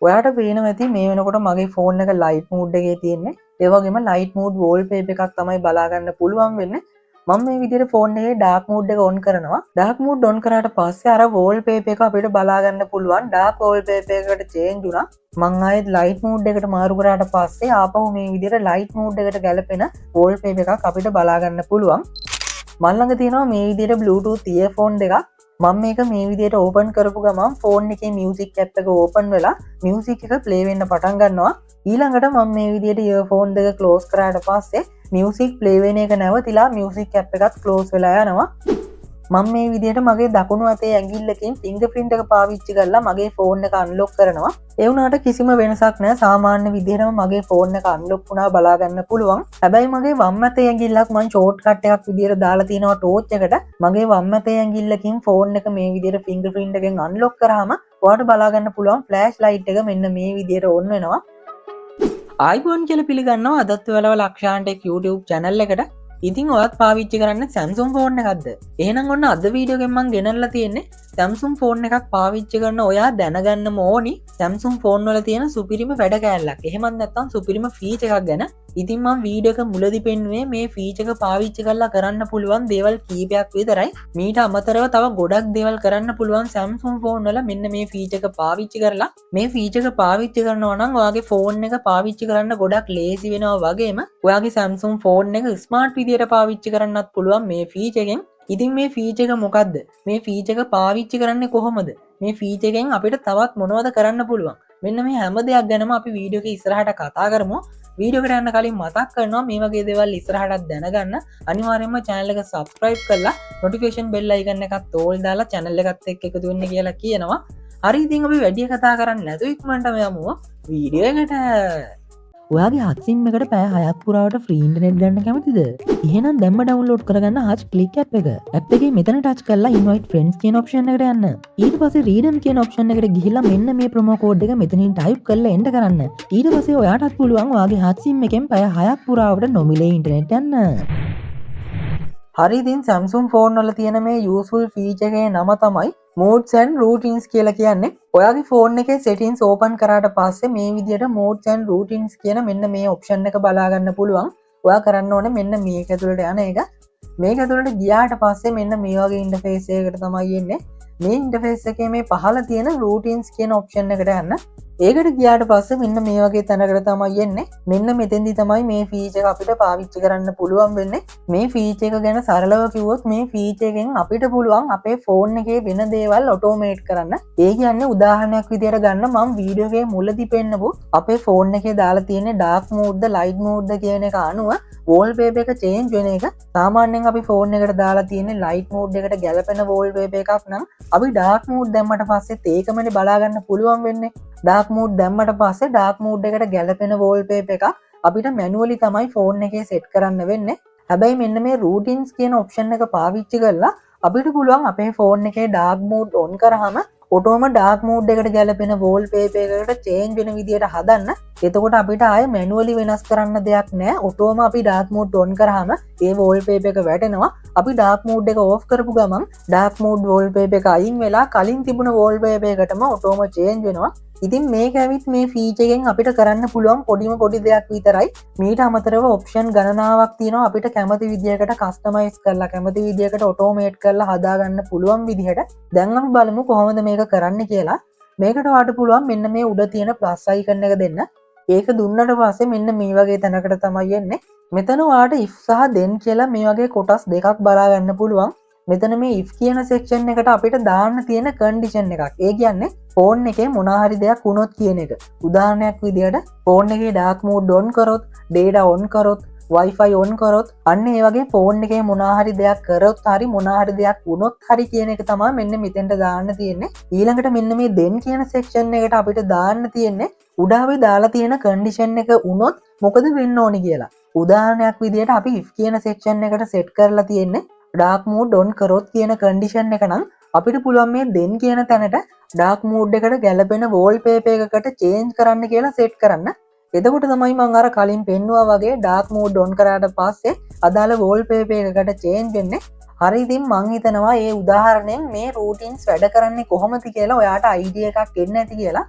ඔයාට පේනවා ඇති මේ වෙනකොට මගේ ෆෝන් එක ලයිට් මූඩ් එකේ තියෙන්නේ. ඒ වගේම ලයිට් මූඩ් වෝල්පේපර් එකක් තමයි බලා ගන්න පුළුවන් වෙන්නේ. මම මේ විදිහට ෆෝන් එකේ ඩාර්ක් මූඩ් එක ඔන් කරනවා. ඩාර්ක් මූඩ් ඔන් කරාට පස්සේ අර වෝල්පේපර් එක අපිට බලා ගන්න පුළුවන්. ඩාර්ක් වෝල්පේපර් එකකට චේන්ජ් වුණා. මං ආයෙත් ලයිට් මූඩ් එකට මාරු කරාට පස්සේ ආපහු මේ විදිහට ලයිට් මූඩ් එකට ගැලපෙන වෝල්පේපර් එකක් අපිට බලා ගන්න පුළුවන්. මල් ළඟ තියෙනවා මේ විදිහට Bluetooth earphone දෙකක්. මම මේක මේ විදිහට ඕපන් කරපු ගමන් ෆෝන් එකේ මියුසික් ඇප් එක ඕපන් වෙලා මියුසික් එක ප්ලේ වෙන්න පටන් ගන්නවා. ඊළඟට මම මේ විදිහට ඉයර්ෆෝන් දෙක ක්ලෝස් කරාට පස්සේ මියුසික් ප්ලේ වෙන එක නැවතිලා මියුසික් ඇප් එකත් ක්ලෝස් වෙලා යනවා. මම මේ විදිහට මගේ දකුණු අතේ ඇඟිල්ලකින් ෆින්ගර්ප්‍රින්ට් එක පාවිච්චි කරලා මගේ ෆෝන් එක අන්ලොක් කරනවා. ඒ වුණාට කිසිම වෙනසක් නැහැ. සාමාන්‍ය විදිහටම මගේ ෆෝන් එක අන්ලොක් වුණා බලා ගන්න පුළුවන්. හැබැයි මගේ වම් අතේ ඇඟිල්ලක් මම ෂෝට්කට් එකක් විදිහට දාලා තිනවා ටෝච් එකට. මගේ වම් අතේ ඇඟිල්ලකින් ෆෝන් එක මේ විදිහට ෆින්ගර්ප්‍රින්ට් එකෙන් අන්ලොක් කරාම ඔයාලට බලා ගන්න පුළුවන් ෆ්ලෑෂ් ලයිට් එක මෙන්න මේ විදිහට ඔන් වෙනවා. ආයිබෝන් කියලා පිළිගන්නවා අදත් ඔයාලව ලක්ෂාන් ටෙක් YouTube channel එකට. ඉතින් ඔයත් පාවිච්චි කරන්න Samsung ෆෝන් එකක්ද? එහෙනම් ඔන්න අද වීඩියෝ එකෙන් මම ගෙනල්ලා තියෙන්නේ Samsung ෆෝන් එකක් පාවිච්චි කරන ඔයා දැනගන්නම ඕනි Samsung ෆෝන් වල තියෙන සුපිරිම වැඩ කෑල්ලක්. එහෙමත් නැත්නම් සුපිරිම ෆීචර් එකක් ගැන. ඉතින් මම වීඩියෝ එක මුලදී පෙන්නුවේ මේ ෆීචර් එක පාවිච්චි කරලා කරන්න පුළුවන් දේවල් කීපයක් විතරයි. මීට අමතරව තව ගොඩක් දේවල් කරන්න පුළුවන් Samsung ෆෝන් වල මෙන්න මේ ෆීචර් එක පාවිච්චි කරලා. මේ ෆීචර් එක පාවිච්චි කරනවා නම් ඔයාගේ ෆෝන් එක පාවිච්චි කරන්න ගොඩක් ලේසි වෙනවා වගේම ඔයාගේ Samsung ෆෝන් එක ස්මාර්ට් විදියට පාවිච්චි කරන්නත් පුළුවන් මේ ෆීචර් එකෙන්. ඉතින් මේ ෆීචර් එක මොකද්ද? මේ ෆීචර් එක පාවිච්චි කරන්නේ කොහොමද? මේ ෆීචර් එකෙන් අපිට තවත් මොනවද කරන්න පුළුවන්? මෙන්න මේ හැම දෙයක් ගැනම අපි වීඩියෝ එකේ ඉස්සරහට කතා කරමු. වීඩියෝ එකට යන්න කලින් මතක් කරනවා මේ වගේ දේවල් ඉස්සරහට දැනගන්න අනිවාර්යයෙන්ම channel එක subscribe කරලා notification bell icon එකත් ඕල් දාලා channel එකත් එක්ක එකතු වෙන්න කියලා කියනවා. හරි ඉතින් අපි වැඩි කතා කරන්නේ නැතුව ඉක්මනටම යමු වීඩියෝ එකට. ඔයාගේ හත්සිම් එකට පැය 6ක් පුරාවට ෆ්‍රී ඉන්ටර්නෙට් ගන්න කැමතිද? එහෙනම් දැම්ම ඩවුන්ලෝඩ් කරගන්න හච් ක්ලික් ඇප් එක. ඇප් එකේ මෙතන ටච් කරලා invite friends කියන ඔප්ෂන් එකට යන්න. ඊට පස්සේ redeem කියන ඔප්ෂන් එකට ගිහිල්ලා මෙන්න මේ ප්‍රොමෝ කෝඩ් එක මෙතනින් ටයිප් කරලා එන්ටර් කරන්න. ඊට පස්සේ ඔයාටත් පුළුවන් ඔයාගේ හත්සිම් එකෙන් පැය 6ක් පුරාවට නොමිලේ ඉන්ටර්නෙට් යන්න. හරි ඉතින් Samsung ෆෝන් වල තියෙන මේ useful feature එකේ නම තමයි Modes and Routines කියලා කියන්නේ. ඔයාගේ ෆෝන් එකේ settings open කරාට පස්සේ මේ විදිහට Modes and Routines කියන මෙන්න මේ option එක බලා ගන්න පුළුවන්. ඔයා කරන්න ඕනේ මෙන්න මේක ඇතුළට යන එක. මේක ඇතුළට ගියාට පස්සේ මෙන්න මේ වගේ interface එකකට තමයි එන්නේ. මේ interface එකේ මේ පහළ තියෙන Routines කියන option එකට යන්න. ඒකට ගියාට පස්සේ මෙන්න මේ වගේ තැනකට තමයි එන්නේ. මෙන්න මෙතෙන්දි තමයි මේ feature එක අපිට පාවිච්චි කරන්න පුළුවන් වෙන්නේ. මේ feature එක ගැන සරලව කිව්වොත් මේ feature එකෙන් අපිට පුළුවන් අපේ ෆෝන් එකේ වෙන දේවල් automate කරන්න. ඒ කියන්නේ උදාහරණයක් විදියට ගන්න මම වීඩියෝ එකේ මුලදී පෙන්නපු අපේ ෆෝන් එකේ දාලා තියෙන dark mode ද light mode ද කියන එක අනුව wallpaper එක change වෙන එක. සාමාන්‍යයෙන් අපි ෆෝන් එකට දාලා තියෙන light mode එකට ගැලපෙන wallpaper එකක් නම් අපි dark mode දැම්මට පස්සෙත් ඒකමනේ බලා ගන්න පුළුවන් වෙන්නේ. dark mode දැම්මට පස්සේ dark mode එකට ගැලපෙන wallpaper එක අපිට manually තමයි ෆෝන් එකේ set කරන්න වෙන්නේ. හැබැයි මෙන්න මේ routines කියන option එක පාවිච්චි කරලා අපිට පුළුවන් අපේ ෆෝන් එකේ dark mode on කරාම ඔටෝම dark mode එකට ගැලපෙන wallpaper එකකට change වෙන විදියට හදන්න. එතකොට අපිට ආයේ manually වෙනස් කරන්න දෙයක් නැහැ. ඔටෝම අපි dark mode on කරාම ඒ wallpaper එක වැටෙනවා. අපි dark mode එක off කරපු ගමන් dark mode wallpaper එක අයින් වෙලා කලින් තිබුණ wallpaper එකටම ඔටෝම change වෙනවා. ඉතින් මේක ඇවිත් මේ feature එකෙන් අපිට කරන්න පුළුවන් පොඩිම පොඩි දෙයක් විතරයි. මීට අමතරව option ගණනාවක් තියෙනවා අපිට කැමති විදියකට customize කරලා කැමති විදියකට automate කරලා හදාගන්න පුළුවන් විදිහට. දැන් අපි බලමු කොහොමද මේක කරන්න කියලා. මේකට වාට පුළුවන් මෙන්න මේ උඩ තියෙන plus icon එක දෙන්න. ඒක දුන්නට පස්සේ මෙන්න මේ වගේ තැනකට තමයි එන්නේ. මෙතන වාට if සහ then කියලා මේ වගේ කොටස් දෙකක් බලා ගන්න පුළුවන්. මෙතන මේ if කියන section එකට අපිට දාන්න තියෙන condition එකක්. ඒ කියන්නේ ෆෝන් එකේ මොනවා හරි දෙයක් වුණොත් කියන එක. උදාහරණයක් විදියට ෆෝන් එකේ dark mode on කරොත්, data on කරොත්, wifi on කරොත්, අන්න ඒ වගේ ෆෝන් එකේ මොනවා හරි දෙයක් කරොත් හරි මොනවා හරි දෙයක් වුණොත් හරි කියන එක තමයි මෙන්න මෙතෙන්ට දාන්න තියෙන්නේ. ඊළඟට මෙන්න මේ then කියන section එකට අපිට දාන්න තියෙන්නේ උඩාවේ දාලා තියෙන condition එක වුණොත් මොකද වෙන්න ඕනි කියලා. උදාහරණයක් විදියට අපි if කියන section එකට set කරලා තියෙන්නේ dark mode on කරොත් කියන condition එක නම් අපිට පුළුවන් මේ then කියන තැනට dark mode එකට ගැලපෙන wallpaper එකකට change කරන්න කියලා set කරන්න. එතකොට තමයි මම අර කලින් පෙන්නුවා වගේ dark mode on කරාට පස්සේ අදාළ wallpaper එකකට change වෙන්නේ. හරි ඉතින් මං හිතනවා මේ උදාහරණයෙන් මේ routines වැඩ කරන්නේ කොහොමද කියලා ඔයාට idea එකක් එන්න ඇති කියලා.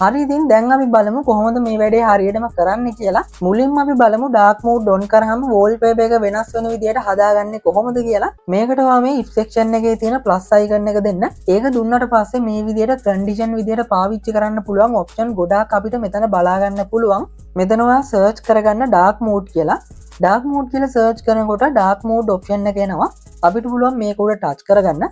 හරි ඉතින් දැන් අපි බලමු කොහොමද මේ වැඩේ හරියටම කරන්න කියලා. මුලින්ම අපි බලමු ඩාර්ක් මෝඩ් ඔන් කරාම වෝල්පේපර් එක වෙනස් වෙන විදියට හදාගන්නේ කොහොමද කියලා. මේකට මේ if section එකේ තියෙන plus icon එක දෙන්න. ඒක දුන්නට පස්සේ මේ විදියට condition විදියට පාවිච්චි කරන්න පුළුවන් option ගොඩාක් අපිට මෙතන බලා ගන්න පුළුවන්. මෙතන ඔයා search කරගන්න dark mode කියලා. dark mode කියලා search කරනකොට dark mode option එක එනවා. අපිට පුළුවන් මේක උඩ touch කරගන්න.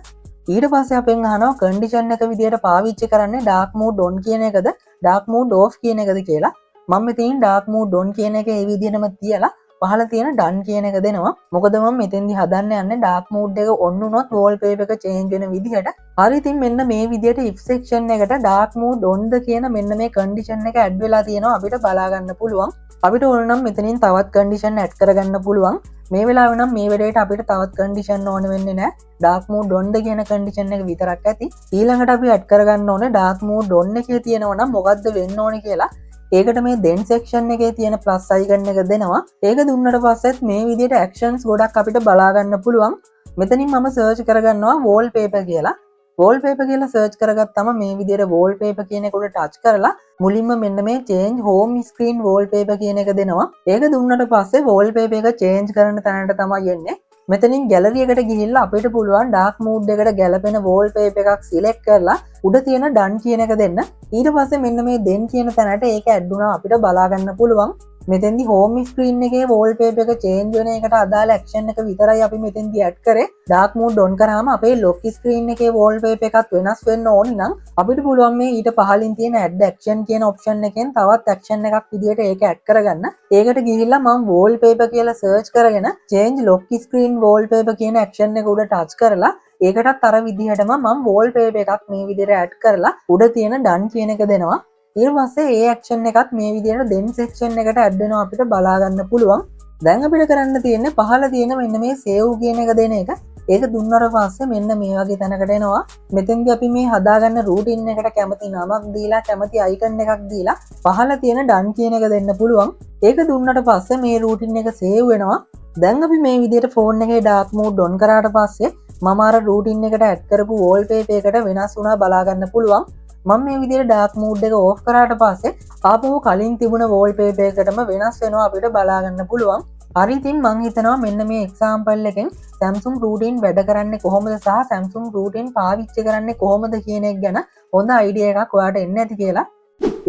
ඊට පස්සේ අපෙන් අහනවා කන්ඩිෂන් එක විදියට පාවිච්චි කරන්නේ ඩාර්ක් මෝඩ් ඔන් කියන එකද ඩාර්ක් මෝඩ් ඔෆ් කියන එකද කියලා. මම මෙතනින් ඩාර්ක් මෝඩ් ඔන් කියන එක ඒ විදිහටම තියලා පහළ තියෙන ඩන් කියන එක දෙනවා. මොකද මම මෙතෙන්දි හදන්න යන්නේ ඩාර්ක් මෝඩ් එක ඔන් වුණොත් වෝල්පේපර් එක චේන්ජ් වෙන විදිහට. හරි ඉතින් මෙන්න මේ විදිහට if section එකට ඩාර්ක් මෝඩ් ඔන්ද කියන මෙන්න මේ කන්ඩිෂන් එක ඇඩ් වෙලා තියෙනවා අපිට බලා ගන්න පුළුවන්. අපිට ඕන නම් මෙතනින් තවත් කන්ඩිෂන් ඇඩ් කරගන්න පුළුවන්. මේ වෙලාව නම් මේ වැඩේට අපිට තවත් කන්ඩිෂන් ඕන වෙන්නේ නැහැ. ඩාර්ක් මෝඩ් ඔන්ද කියන කන්ඩිෂන් එක විතරක් ඇති. ඊළඟට අපි ඇඩ් කරගන්න ඕනේ ඩාර්ක් මෝඩ් ඔන් එකේ තියෙනවා නම් මොකද්ද වෙන්න ඕනේ කියලා. ඒකට මේ then section එකේ තියෙන plus icon එක දෙනවා. ඒක දුන්නට පස්සෙත් මේ විදිහට actions ගොඩක් අපිට බලා ගන්න පුළුවන්. මෙතනින් මම search කරගන්නවා wallpaper කියලා. wallpaper කියලා search කරගත්තම මේ විදිහට wallpaper කියන එක උඩ touch කරලා මුලින්ම මෙන්න මේ change home screen wallpaper කියන එක දෙනවා. ඒක දුන්නට පස්සේ wallpaper එක change කරන තැනට තමයි යන්නේ. මෙතනින් gallery එකට ගිහිල්ලා අපිට පුළුවන් dark mode එකට ගැලපෙන wallpaper එකක් select කරලා උඩ තියෙන done කියන එක දෙන්න. ඊට පස්සේ මෙන්න මේ then කියන තැනට ඒක add වුණා අපිට බලා ගන්න පුළුවන්. මෙතෙන්දි home screen එකේ wallpaper එක change වෙන එකට අදාළ action එක විතරයි අපි මෙතෙන්දි add කරේ. dark mode on කරාම අපේ lock screen එකේ wallpaper එකත් වෙනස් වෙන්න ඕනි නම් අපිට පුළුවන් මේ ඊට පහලින් තියෙන add action කියන option එකෙන් තවත් action එකක් විදියට ඒක add කරගන්න. ඒකට ගිහිල්ලා මම wallpaper කියලා search කරගෙන change lock screen wallpaper කියන action එක උඩ touch කරලා ඒකටත් අර විදිහටම මම wallpaper එකක් මේ විදිහට add කරලා උඩ තියෙන done කියන එක දෙනවා. ඊට පස්සේ ඒ action එකත් මේ විදිහට then section එකට add වෙනවා අපිට බලා ගන්න පුළුවන්. දැන් අපිට කරන්න තියෙන්නේ පහළ තියෙන මෙන්න මේ save කියන එක දෙන එක. ඒක දුන්නට පස්සේ මෙන්න මේ වගේ තැනකට එනවා. මෙතෙන්දී අපි මේ හදාගන්න routine එකට කැමති නමක් දීලා කැමති icon එකක් දීලා පහළ තියෙන done කියන එක දෙන්න පුළුවන්. ඒක දුන්නට පස්සේ මේ routine එක save වෙනවා. දැන් අපි මේ විදිහට phone එකේ dark mode on කරාට පස්සේ මම අර routine එකට add කරපු wallpaper එකට වෙනස් වුණා බලා ගන්න පුළුවන්. මම මේ විදිහට dark mode එක off කරාට පස්සේ ආපහු කලින් තිබුණ wallpaper එකටම වෙනස් වෙනවා අපිට බලා ගන්න පුළුවන්. හරි ඉතින් මම හිතනවා මෙන්න මේ example එකෙන් Samsung routine වැඩ කරන්නේ කොහොමද සහ Samsung routine පාවිච්චි කරන්නේ කොහොමද කියන එක ගැන හොඳ idea එකක් ඔයාලට එන්න ඇති කියලා.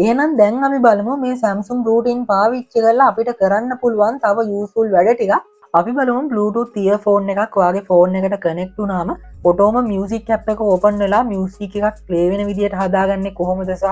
එහෙනම් දැන් අපි බලමු මේ Samsung routine පාවිච්චි කරලා අපිට කරන්න පුළුවන් තව useful වැඩ ටිකක්. අපි බලමු Bluetooth earphone එකක් ඔයාගේ phone එකට connect වුණාම ඔටෝම music app එක open වෙලා music එකක් play වෙන විදියට හදාගන්නේ කොහොමද සහ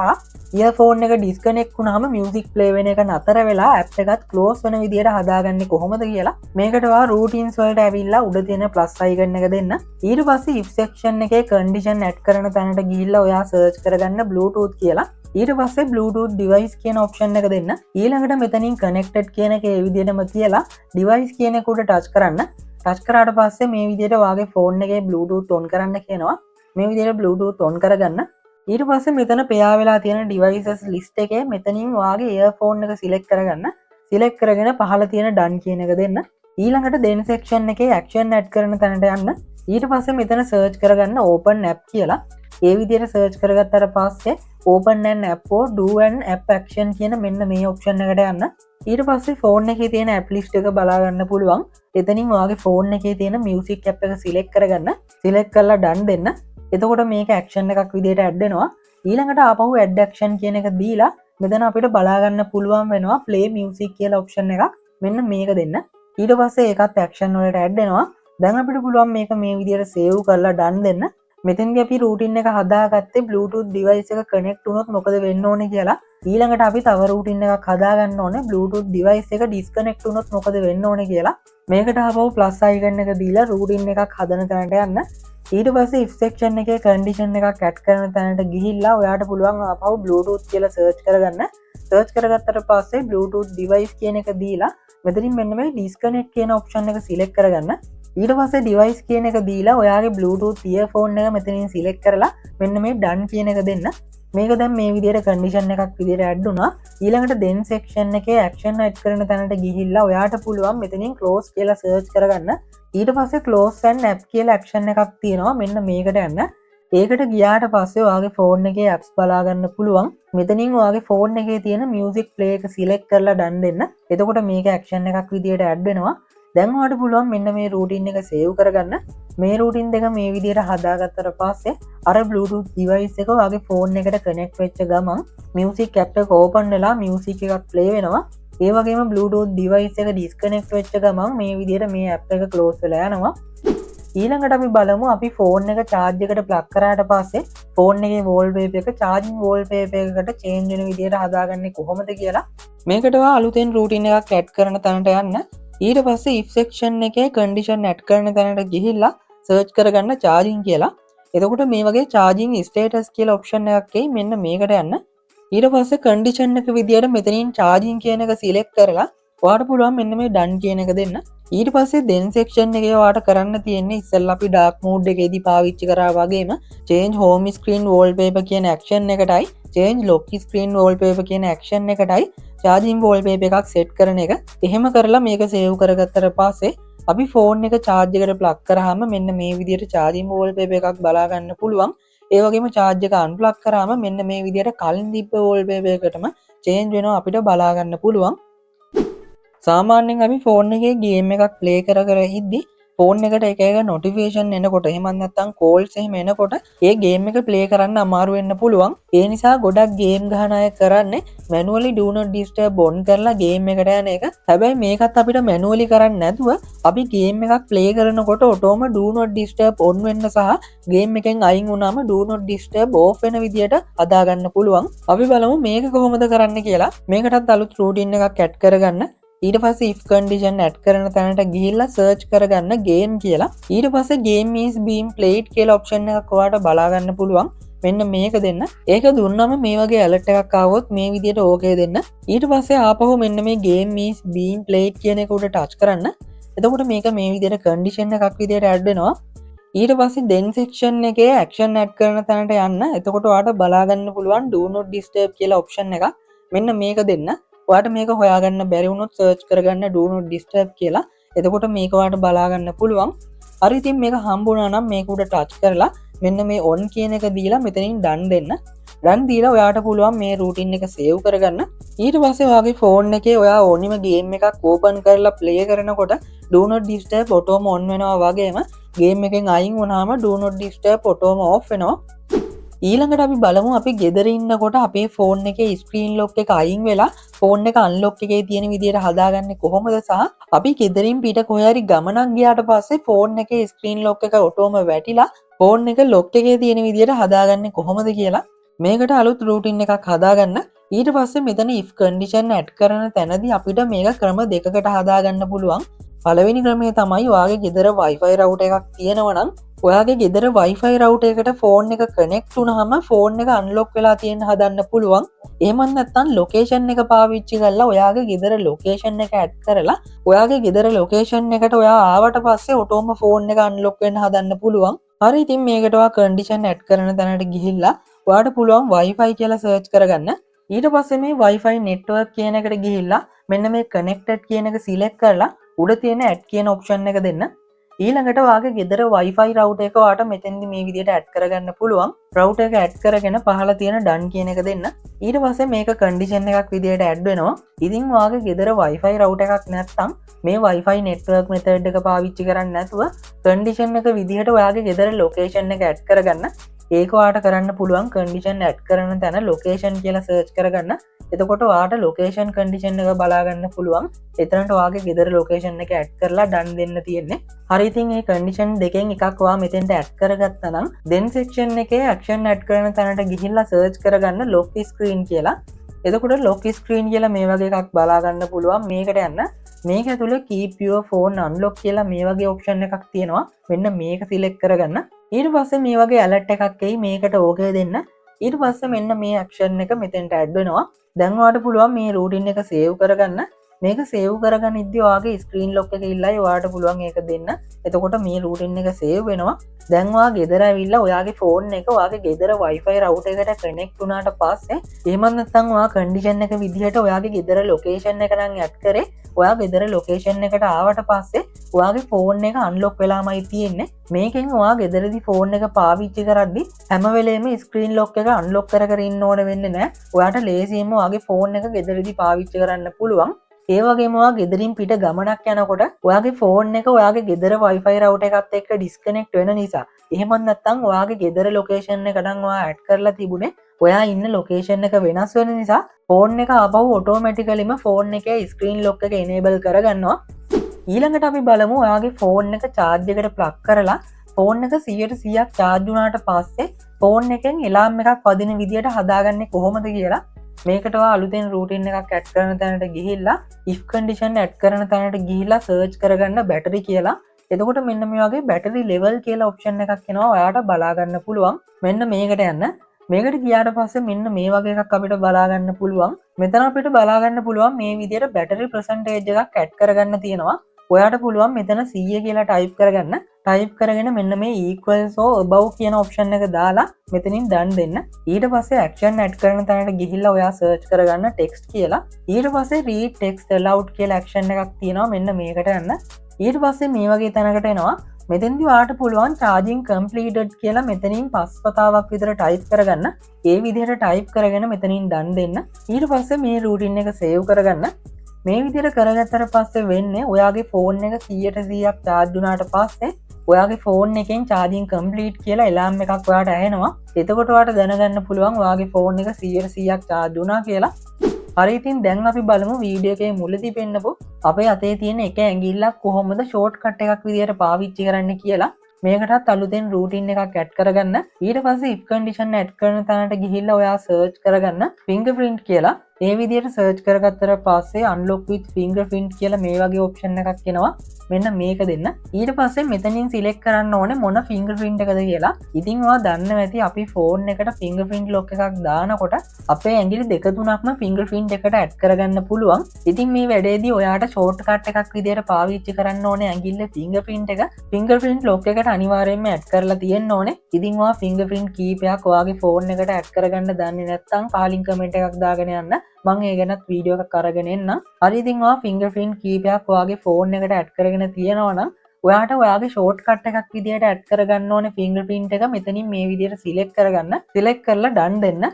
earphone එක disconnect වුණාම music play වෙන එක නතර වෙලා app එකත් close වෙන විදියට හදාගන්නේ කොහොමද කියලා මේකට ඔයා routines වලට ඇවිල්ලා උඩ තියෙන plus icon එක දෙන්න. ඊට පස්සේ if section එකේ condition add කරන තැනට ගිහිල්ලා ඔයා search කරගන්න Bluetooth කියලා. ඊට පස්සේ Bluetooth device කියන option එක දෙන්න. ඊළඟට මෙතනින් connected කියන එක ඒ විදිහටම තියලා device කියන එක උඩ touch කරන්න. touch කරාට පස්සේ මේ විදිහට ඔයාගේ phone එකේ Bluetooth on කරන්න කියනවා. මේ විදිහට Bluetooth on කරගන්න. ඊට පස්සේ මෙතන pair වෙලා තියෙන devices list එකේ මෙතනින් ඔයාගේ earphone එක select කරගන්න. select කරගෙන පහළ තියෙන done කියන එක දෙන්න. ඊළඟට then section එකේ action add කරන තැනට යන්න. ඊට පස්සේ මෙතන search කරගන්න open app කියලා. ඒ විදිහට search කරගත්තට පස්සේ open an app or do an app action කියන මෙන්න මේ option එකට යන්න. ඊට පස්සේ phone එකේ තියෙන app list එක බලා ගන්න පුළුවන්. එතනින් ඔයාගේ phone එකේ තියෙන music app එක select කරගන්න. select කරලා done දෙන්න. එතකොට මේක action එකක් විදිහට add වෙනවා. ඊළඟට ආපහු add action කියන එක දීලා මෙතන අපිට බලා ගන්න පුළුවන් වෙනවා play music කියලා option එකක්. මෙන්න මේක දෙන්න. ඊට පස්සේ ඒකත් action වලට add වෙනවා. දැන් අපිට පුළුවන් මේක මේ විදිහට save කරලා done දෙන්න. මෙතෙන්දී අපි routine එක හදාගත්තේ Bluetooth device එක connect වුණොත් මොකද වෙන්න ඕනේ කියලා. ඊළඟට අපි තව routine එකක් හදාගන්න ඕනේ Bluetooth device එක disconnect වුණොත් මොකද වෙන්න ඕනේ කියලා. මේකට ආපහු plus icon එක දීලා routine එකක් හදන තැනට යන්න. ඊට පස්සේ if section එකේ condition එකක් add කරන තැනට ගිහිල්ලා ඔයාට පුළුවන් ආපහු Bluetooth කියලා search කරගන්න. search කරගත්තට පස්සේ Bluetooth device කියන එක දීලා මෙතනින් මෙන්න මේ disconnect කියන option එක select කරගන්න. ඊට පස්සේ device කියන එක දීලා ඔයාගේ Bluetooth earphone එක මෙතනින් select කරලා මෙන්න මේ done කියන එක දෙන්න. මේක දැන් මේ විදිහට condition එකක් විදිහට add වුණා. ඊළඟට then section එකේ action add කරන තැනට ගිහිල්ලා ඔයාට පුළුවන් මෙතනින් close කියලා search කරගන්න. ඊට පස්සේ close an app කියලා action එකක් තියෙනවා. මෙන්න මේකට යන්න. ඒකට ගියාට පස්සේ ඔයාගේ ෆෝන් එකේ ඇප්ස් බලා ගන්න පුළුවන්. මෙතනින් ඔයාගේ ෆෝන් එකේ තියෙන මියුසික් ප්ලේ එක සිලෙක්ට් කරලා ඩන් දෙන්න. එතකොට මේක ඇක්ෂන් එකක් විදියට ඇඩ් වෙනවා. දැන් ඔයාලට පුළුවන් මෙන්න මේ රූටින් එක සේව් කරගන්න. මේ රූටින් දෙක මේ විදියට හදාගත්තට පස්සේ අර Bluetooth device එක ඔයාගේ ෆෝන් එකට කනෙක්ට් වෙච්ච ගමන් මියුසික් ඇප් එක ඕපන් වෙලා මියුසික් එකක් ප්ලේ වෙනවා. ඒ වගේම Bluetooth device එක ඩිස්කනෙක්ට් වෙච්ච ගමන් මේ විදියට මේ ඇප් එක ක්ලෝස් වෙලා යනවා. ඊළඟට අපි බලමු අපි ෆෝන් එක charge එකට ප්ලග් කරාට පස්සේ ෆෝන් එකේ wallpaper එක charging wallpaper එකකට change වෙන විදියට හදාගන්නේ කොහොමද කියලා. මේකට ඔයා අලුතෙන් routine එකක් add කරන තැනට යන්න. ඊට පස්සේ if section එකේ condition add කරන තැනට ගිහිල්ලා search කරගන්න charging කියලා. එතකොට මේ වගේ charging status කියලා option එකක් එයි. මෙන්න මේකට යන්න. ඊට පස්සේ condition එක විදියට මෙතනින් charging කියන එක select කරලා ඔයාට පුළුවන් මෙන්න මේ done කියන එක දෙන්න. ඊට පස්සේ then section එකේ ඔයාට කරන්න තියෙන්නේ ඉස්සෙල්ලා අපි dark mode එකේදී පාවිච්චි කරා වගේම change home screen wallpaper කියන action එකටයි change lock screen wallpaper කියන action එකටයි charging wallpaper එකක් set කරන එක. එහෙම කරලා මේක save කරගත්තට පස්සේ අපි phone එක charge එකට plug කරාම මෙන්න මේ විදියට charging wallpaper එකක් බලා ගන්න පුළුවන්. ඒ වගේම charge එක unplug කරාම මෙන්න මේ විදියට කලින් තිබ්බ wallpaper එකටම change වෙනවා අපිට බලා ගන්න පුළුවන්. සාමාන්‍යයෙන් අපි ෆෝන් එකේ ගේම් එකක් ප්ලේ කර කර ඉද්දි ෆෝන් එකට එක එක නොටිෆිකේෂන් එනකොට එහෙම නැත්නම් කෝල්ස් එහෙම එනකොට ඒ ගේම් එක ප්ලේ කරන්න අමාරු වෙන්න පුළුවන්. ඒ නිසා ගොඩක් ගේම් ගහන අය කරන්නේ manually do not disturb on කරලා ගේම් එකට යන එක. හැබැයි මේකත් අපිට මැනුවලි කරන්න නැතුව අපි ගේම් එකක් ප්ලේ කරනකොට ඔටෝම do not disturb on වෙන්න සහ ගේම් එකෙන් අයින් වුණාම do not disturb off වෙන විදියට හදා ගන්න පුළුවන්. අපි බලමු මේක කොහොමද කරන්න කියලා. මේකටත් අලුත් routine එකක් add කරගන්න. ඊට පස්සේ if condition add කරන තැනට ගිහිල්ලා search කරගන්න game කියලා. ඊට පස්සේ game is being played කියලා option එකක් ඔයාලට බලා ගන්න පුළුවන්. මෙන්න මේක දෙන්න. ඒක දුන්නම මේ වගේ alert එකක් ආවොත් මේ විදියට okay දෙන්න. ඊට පස්සේ ආපහු මෙන්න මේ game is being played කියන එක උඩ touch කරන්න. එතකොට මේක මේ විදියට condition එකක් විදියට add වෙනවා. ඊට පස්සේ then section එකේ action add කරන තැනට යන්න. එතකොට ඔයාලට බලා ගන්න පුළුවන් do not disturb කියලා option එකක්. මෙන්න මේක දෙන්න. ඔයාට මේක හොයාගන්න බැරි වුණොත් search කරගන්න do not disturb කියලා. එතකොට මේක ඔයාට බලා ගන්න පුළුවන්. හරි ඉතින් මේක හම්බුණා නම් මේක උඩ touch කරලා මෙන්න මේ on කියන එක දීලා මෙතනින් done දෙන්න. done දීලා ඔයාට පුළුවන් මේ routine එක save කරගන්න. ඊට පස්සේ ඔයාගේ phone එකේ ඔයා ඕනිම game එකක් open කරලා play කරනකොට do not disturb ඔටෝම on වෙනවා වගේම game එකෙන් අයින් වුණාම do not disturb ඔටෝම off වෙනවා. ඊළඟට අපි බලමු අපි ගෙදර ඉන්නකොට අපේ ෆෝන් එකේ ස්ක්‍රීන් ලොක් එක අයින් වෙලා ෆෝන් එක අන්ලොක් එකේ තියෙන විදියට හදාගන්නේ කොහොමද සහ අපි ගෙදරින් පිට කොහේ හරි ගමනක් ගියාට පස්සේ ෆෝන් එකේ ස්ක්‍රීන් ලොක් එක ඔටෝම වැටිලා ෆෝන් එක ලොක් එකේ තියෙන විදියට හදාගන්නේ කොහොමද කියලා මේකට අලුත් රූටින් එකක් හදාගන්න. ඊට පස්සේ මෙතන if condition add කරන තැනදී අපිට මේක ක්‍රම දෙකකට හදාගන්න පුළුවන්. පළවෙනි ක්‍රමය තමයි ඔයාගේ ගෙදර Wi-Fi router එකක් තියෙනවා නම් ඔයාගේ ගෙදර Wi-Fi router එකට ෆෝන් එක කනෙක්ට් වුණාම ෆෝන් එක අන්ලොක් වෙලා තියෙන හදන්න පුළුවන්. එහෙම නැත්නම් ලොකේෂන් එක පාවිච්චි කරලා ඔයාගේ ගෙදර ලොකේෂන් එක ඇඩ් කරලා ඔයාගේ ගෙදර ලොකේෂන් එකට ඔයා ආවට පස්සේ ඔටෝම ෆෝන් එක අන්ලොක් වෙන්න හදන්න පුළුවන්. හරි ඉතින් මේකට ඔයා කන්ඩිෂන් ඇඩ් කරන තැනට ගිහිල්ලා ඔයාට පුළුවන් Wi-Fi කියලා සර්ච් කරගන්න. ඊට පස්සේ මේ Wi-Fi network කියන එකට ගිහිල්ලා මෙන්න මේ connected කියන එක select කරලා උඩ තියෙන add කියන option එක දෙන්න. ඊළඟට ඔයාගේ ගෙදර Wi-Fi router එක ඔයාට මෙතෙන්දි මේ විදිහට add කරගන්න පුළුවන්. router එක add කරගෙන පහළ තියෙන done කියන එක දෙන්න. ඊට පස්සේ මේක condition එකක් විදිහට add වෙනවා. ඉතින් ඔයාගේ ගෙදර Wi-Fi router එකක් නැත්නම් මේ Wi-Fi network method එක පාවිච්චි කරන්නේ නැතුව condition එක විදිහට ඔයාගේ ගෙදර location එක add කරගන්න. ඒක ඔයාට කරන්න පුළුවන් condition add කරන තැන location කියලා search කරගන්න. එතකොට ඔයාට location condition එක බලා ගන්න පුළුවන්. එතනට ඔයාගේ ගෙදර location එක add කරලා done දෙන්න තියෙන්නේ. හරි ඉතින් මේ condition දෙකෙන් එකක් ඔයා මෙතෙන්ට add කරගත්තා නම් then section එකේ action add කරන තැනට ගිහිල්ලා search කරගන්න lock screen කියලා. එතකොට lock screen කියලා මේ වගේ එකක් බලා ගන්න පුළුවන්. මේකට යන්න. මේක ඇතුලේ keep your phone unlock කියලා මේ වගේ option එකක් තියෙනවා. මෙන්න මේක select කරගන්න. ඊට පස්සේ මේ වගේ alert එකක් එයි මේකට okay දෙන්න. ඊට පස්සේ මෙන්න මේ action එක මෙතෙන්ට add වෙනවා. දැන් ඔයාලට පුළුවන් මේ routine එක save කරගන්න. මේක save කරගන්න ඉද්දි ඔයාගේ screen lock එක ඉල්ලයි ඔයාලට පුළුවන් ඒක දෙන්න. එතකොට මේ routine එක save වෙනවා. දැන් ඔයා ගෙදර ඇවිල්ලා ඔයාගේ phone එක ඔයාගේ ගෙදර Wi-Fi router එකට connect වුණාට පස්සේ එහෙම නැත්නම් ඔයා condition එක විදිහට ඔයාගේ ගෙදර location එක නම් add කරේ ඔයා ගෙදර ලොකේෂන් එකට ආවට පස්සේ ඔයාගේ ෆෝන් එක අන්ලොක් වෙලාමයි තියෙන්නේ. මේකෙන් ඔයා ගෙදරදි ෆෝන් එක පාවිච්චි කරද්දි හැම වෙලේම ස්ක්‍රීන් ලොක් එක අන්ලොක් කර කර ඉන්න ඕන වෙන්නේ නැහැ. ඔයාට ලේසියෙන්ම ඔයාගේ ෆෝන් එක ගෙදරදි පාවිච්චි කරන්න පුළුවන්. ඒ වගේම ඔයා ගෙදරින් පිට ගමනක් යනකොට ඔයාගේ ෆෝන් එක ඔයාගේ ගෙදර Wi-Fi router එකත් එක්ක ඩිස්කනෙක්ට් වෙන නිසා එහෙමත් නැත්නම් ඔයාගේ ගෙදර ලොකේෂන් එකට නම් ඔයා ඇඩ් කරලා තිබුණේ ඔයා ඉන්න ලොකේෂන් එක වෙනස් වෙන නිසා ෆෝන් එක ආපහු ඔටෝමැටිකලිම ෆෝන් එකේ ස්ක්‍රීන් ලොක් එක enable කරගන්නවා. ඊළඟට අපි බලමු ඔයාගේ ෆෝන් එක charge එකට plug කරලා ෆෝන් එක 100%ක් charge වුණාට පස්සේ ෆෝන් එකෙන් එලාම් එකක් වදින විදියට හදාගන්නේ කොහොමද කියලා. මේකට අලුතෙන් රූටින් එකක් ඇඩ් කරන තැනට ගිහිල්ලා if condition ඇඩ් කරන තැනට ගිහිල්ලා සර්ච් කරගන්න බැටරි කියලා. එතකොට මෙන්න මේ වගේ බැටරි level කියලා ඔප්ෂන් එකක් එනවා. ඔයාට බලා ගන්න පුළුවන්. මෙන්න මේකට යන්න. මේකට ගියාට පස්සේ මෙන්න මේ වගේ එකක් අපිට බලා ගන්න පුළුවන්. මෙතන අපිට බලා ගන්න පුළුවන් මේ විදියට බැටරි percentage එකක් ඇඩ් කරගන්න තියෙනවා. ඔයාට පුළුවන් මෙතන 100 කියලා ටයිප් කරගන්න. ටයිප් කරගෙන මෙන්න මේ equals or above කියන ඔප්ෂන් එක දාලා මෙතනින් done දෙන්න. ඊට පස්සේ action add කරන තැනට ගිහිල්ලා ඔයා search කරගන්න text කියලා. ඊට පස්සේ read text aloud කියලා action එකක් තියෙනවා. මෙන්න මේකට යන්න. ඊට පස්සේ මේ වගේ තැනකට එනවා. මෙතෙන්දි ඔයාට පුළුවන් charging completed කියලා මෙතනින් 5 වතාවක් විතර ටයිප් කරගන්න. ඒ විදිහට ටයිප් කරගෙන මෙතනින් done දෙන්න. ඊට පස්සේ මේ routine එක save කරගන්න. මේ විදිහට කරගත්තට පස්සේ වෙන්නේ ඔයාගේ ෆෝන් එක 100%ක් charge වුණාට පස්සේ ඔයාගේ ෆෝන් එකෙන් charging complete කියලා එලාම් එකක් ඔයාට ඇහෙනවා. එතකොට ඔයාට දැනගන්න පුළුවන් ඔයාගේ ෆෝන් එක 100%ක් charge වුණා කියලා. හරි ඉතින් දැන් අපි බලමු වීඩියෝ එකේ මුලදී පෙන්නපු අපේ අතේ තියෙන එක ඇඟිල්ලක් කොහොමද ෂෝට්කට් එකක් විදියට පාවිච්චි කරන්න කියලා. මේකටත් අලුතෙන් රූටින් එකක් ඇඩ් කරගන්න. ඊට පස්සේ if condition ඇඩ් කරන තැනට ගිහිල්ලා ඔයා search කරගන්න fingerprint කියලා. ඒ විදියට search කරගත්තට පස්සේ unlock with fingerprint කියලා මේ වගේ option එකක් එනවා. මෙන්න මේක දෙන්න. ඊට පස්සේ මෙතනින් select කරන්න ඕනේ මොන fingerprint එකද කියලා. ඉතින් ඔයා දන්නවා ඇති අපි phone එකට fingerprint lock එකක් දානකොට අපේ ඇඟිලි දෙක තුනක්ම fingerprint එකට ඇඩ් කරගන්න පුළුවන්. ඉතින් මේ වැඩේදී ඔයාට shortcut එකක් විදියට පාවිච්චි කරන්න ඕනේ ඇඟිල්ලේ fingerprint එක. fingerprint lock එකට අනිවාර්යයෙන්ම ඇඩ් කරලා තියෙන්න ඕනේ. ඉතින් ඔයා fingerprint කීපයක් ඔයාගේ phone එකට ඇඩ් කරගන්න දන්නේ නැත්නම් පහලින් comment එකක් දාගෙන යන්න. මම ඒ ගැනත් වීඩියෝ එකක් අරගෙන එන්න. හරි ඉතින් ඔයා fingerprint කීපයක් ඔයාගේ phone එකට ඇඩ් කරගෙන තියෙනවා නම් ඔයාට ඔයාගේ shortcut එකක් විදියට ඇඩ් කරගන්න ඕනේ fingerprint එක. මෙතනින් මේ විදියට select කරගන්න. select කරලා done දෙන්න.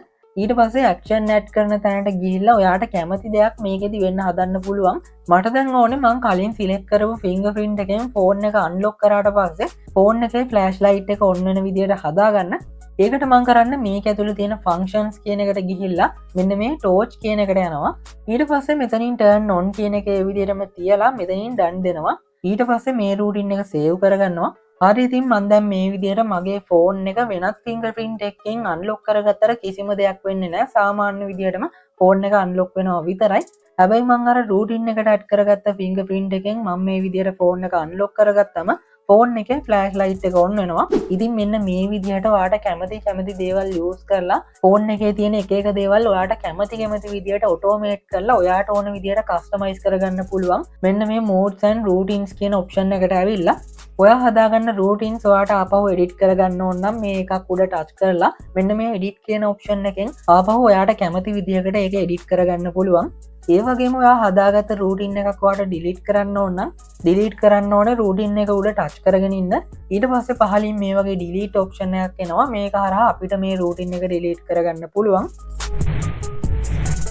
ඊට පස්සේ action add කරන තැනට ගිහිල්ලා ඔයාට කැමති දෙයක් මේකෙදි වෙන්න හදන්න පුළුවන්. මට දැන් ඕනේ මම කලින් select කරපු fingerprint එකෙන් phone එක unlock කරාට පස්සේ phone එකේ flashlight එක on වෙන විදියට හදාගන්න. ඒකට මං කරන්න මේක ඇතුළේ තියෙන functions කියන එකට ගිහිල්ලා මෙන්න මේ torch කියන එකට යනවා. ඊට පස්සේ මෙතනින් turn on කියන එක ඒ විදිහටම තියලා මෙතනින් done දෙනවා. ඊට පස්සේ මේ routine එක save කරගන්නවා. හරි ඉතින් මම දැන් මේ විදිහට මගේ phone එක වෙනත් fingerprint එකකින් unlock කරගත්තට කිසිම දෙයක් වෙන්නේ නැහැ. සාමාන්‍ය විදිහටම phone එක unlock වෙනවා විතරයි. හැබැයි මං අර routine එකට add කරගත්ත fingerprint එකෙන් මම මේ විදිහට phone එක unlock කරගත්තම ෆෝන් එකේ ෆ්ලෑෂ් ලයිට් එක ඔන් වෙනවා. ඉතින් මෙන්න මේ විදිහට ඔයාට කැමති දේවල් යූස් කරලා ෆෝන් එකේ තියෙන එක දේවල් ඔයාට කැමති විදිහට ඔටෝමේට් කරලා ඔයාට ඕන විදිහට කස්ටමයිස් කරගන්න පුළුවන්. මෙන්න මේ modes and routines කියන ඔප්ෂන් එකට ඇවිල්ලා ඔයා හදාගන්න routines ඔයාට ආපහු edit කරගන්න ඕන නම් මේ එකක් උඩ ටච් කරලා මෙන්න මේ edit කියන ඔප්ෂන් එකෙන් ආපහු ඔයාට කැමති විදිහකට ඒක edit කරගන්න පුළුවන්. ඒ වගේම ඔයා හදාගත්ත routine එකක් ඔයාට delete කරන්න ඕන නම් delete කරන්න ඕනේ routine එක උඩ touch කරගෙන ඉන්න. ඊට පස්සේ පහලින් මේ වගේ delete option එකක් එනවා. මේක හරහා අපිට මේ routine එක delete කරගන්න පුළුවන්.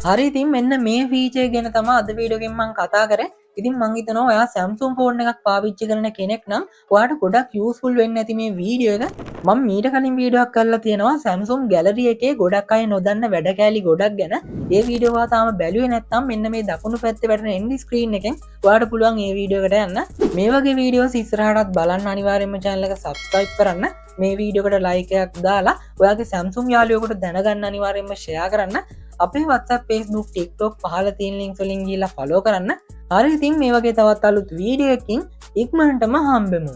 හරි ඉතින් මෙන්න මේ feature ගැන තමයි අද වීඩියෝ එකෙන් මම කතා කරේ. ඉතින් මං හිතනවා ඔයා Samsung ෆෝන් එකක් පාවිච්චි කරන කෙනෙක් නම් ඔයාට ගොඩක් යූස්ෆුල් වෙන්න ඇති මේ වීඩියෝ එක. මම මීට කලින් වීඩියෝ එකක් කරලා තියෙනවා Samsung Gallery එකේ ගොඩක් අය නොදන්න වැඩ කෑලි ගොඩක් ගැන. ඒ වීඩියෝ එක තාම බැලුවේ නැත්නම් මෙන්න මේ දකුණු පැත්තේ වැටෙන end screen එකෙන් ඔයාට පුළුවන් මේ වීඩියෝ එකට යන්න. මේ වගේ වීඩියෝස් ඉස්සරහටත් බලන්න අනිවාර්යයෙන්ම channel එක subscribe කරන්න. මේ වීඩියෝ එකට like එකක් දාලා ඔයාගේ Samsung යාළුවෙකුට දැනගන්න අනිවාර්යයෙන්ම share කරන්න. අපේ WhatsApp, Facebook, TikTok පහළ තියෙන links වලින් ගිහිල්ලා follow කරන්න. හරි ඉතින් මේ වගේ තවත් අලුත් වීඩියෝ එකකින් ඉක්මනටම හම්බෙමු.